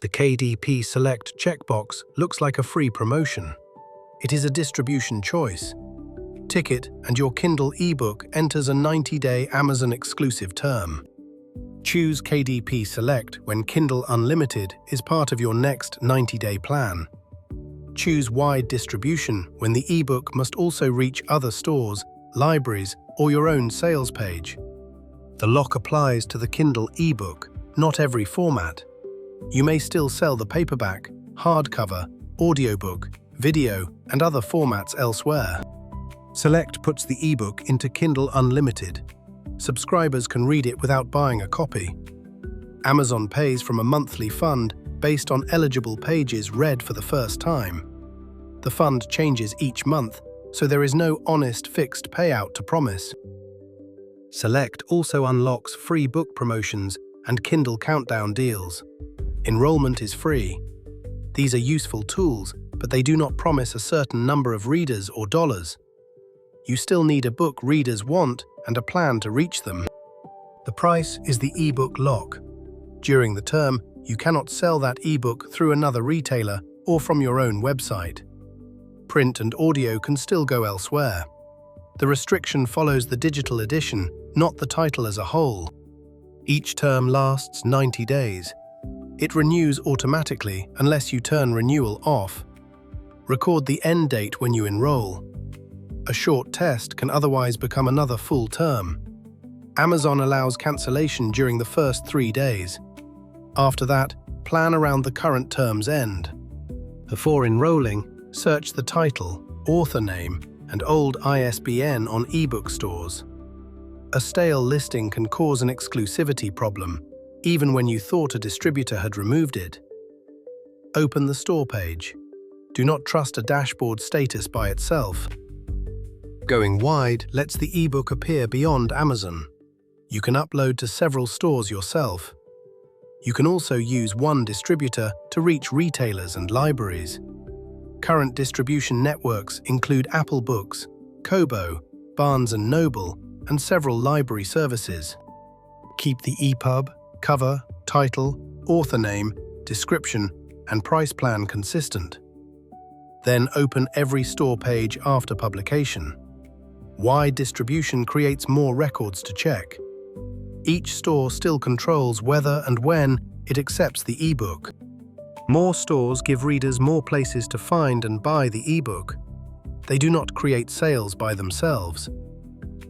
The KDP Select checkbox looks like a free promotion. It is a distribution choice. Tick it and your Kindle ebook enters a 90-day Amazon exclusive term. Choose KDP Select when Kindle Unlimited is part of your next 90-day plan. Choose wide distribution when the ebook must also reach other stores, libraries, or your own sales page. The lock applies to the Kindle ebook, not every format. You may still sell the paperback, hardcover, audiobook, video, and other formats elsewhere. Select puts the ebook into Kindle Unlimited. Subscribers can read it without buying a copy. Amazon pays from a monthly fund based on eligible pages read for the first time. The fund changes each month, so there is no honest fixed payout to promise. Select also unlocks free book promotions and Kindle countdown deals. Enrollment is free. These are useful tools, but they do not promise a certain number of readers or dollars. You still need a book readers want and a plan to reach them. The price is the ebook lock. During the term, you cannot sell that ebook through another retailer or from your own website. Print and audio can still go elsewhere. The restriction follows the digital edition, not the title as a whole. Each term lasts 90 days. It renews automatically unless you turn renewal off. Record the end date when you enroll. A short test can otherwise become another full term. Amazon allows cancellation during the first 3 days. After that, plan around the current term's end. Before enrolling, search the title, author name, and old ISBN on ebook stores. A stale listing can cause an exclusivity problem, even when you thought a distributor had removed it. Open the store page. Do not trust a dashboard status by itself. Going wide lets the ebook appear beyond Amazon. You can upload to several stores yourself. You can also use one distributor to reach retailers and libraries. Current distribution networks include Apple Books, Kobo, Barnes & Noble, and several library services. Keep the EPUB, cover, title, author name, description, and price plan consistent. Then open every store page after publication. Wide distribution creates more records to check. Each store still controls whether and when it accepts the ebook. More stores give readers more places to find and buy the ebook. They do not create sales by themselves.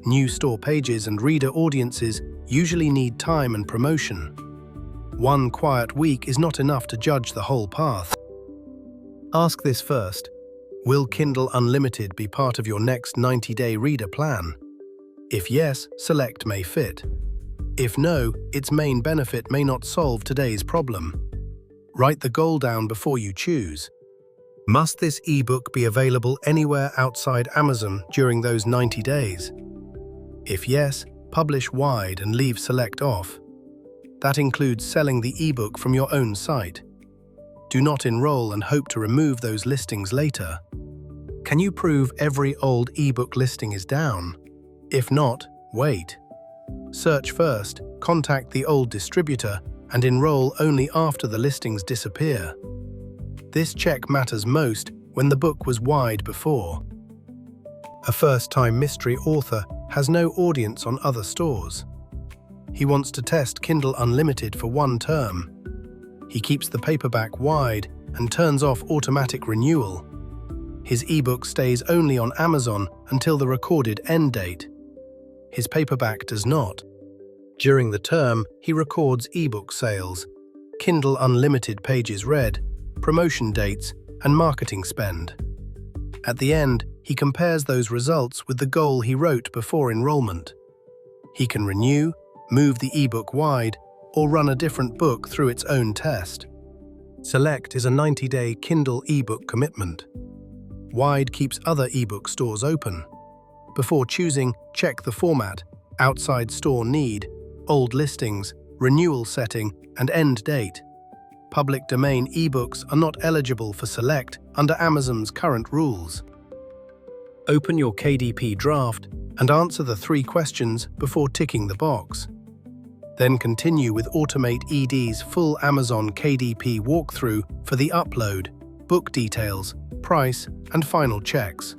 New store pages and reader audiences usually need time and promotion. One quiet week is not enough to judge the whole path. Ask this first. Will Kindle Unlimited be part of your next 90-day reader plan? If yes, Select may fit. If no, its main benefit may not solve today's problem. Write the goal down before you choose. Must this ebook be available anywhere outside Amazon during those 90 days? If yes, publish wide and leave Select off. That includes selling the ebook from your own site. Do not enroll and hope to remove those listings later. Can you prove every old ebook listing is down? If not, wait. Search first, contact the old distributor, and enroll only after the listings disappear. This check matters most when the book was wide before. A first-time mystery author has no audience on other stores. He wants to test Kindle Unlimited for one term. He keeps the paperback wide and turns off automatic renewal. His ebook stays only on Amazon until the recorded end date. His paperback does not. During the term, he records ebook sales, Kindle Unlimited pages read, promotion dates, and marketing spend. At the end, he compares those results with the goal he wrote before enrollment. He can renew, move the ebook wide, or run a different book through its own test. Select is a 90-day Kindle ebook commitment. Wide keeps other ebook stores open. Before choosing, check the format, outside store need, old listings, renewal setting, and end date. Public domain ebooks are not eligible for Select under Amazon's current rules. Open your KDP draft and answer the 3 questions before ticking the box. Then continue with Automate ED's full Amazon KDP walkthrough for the upload, book details, price, and final checks.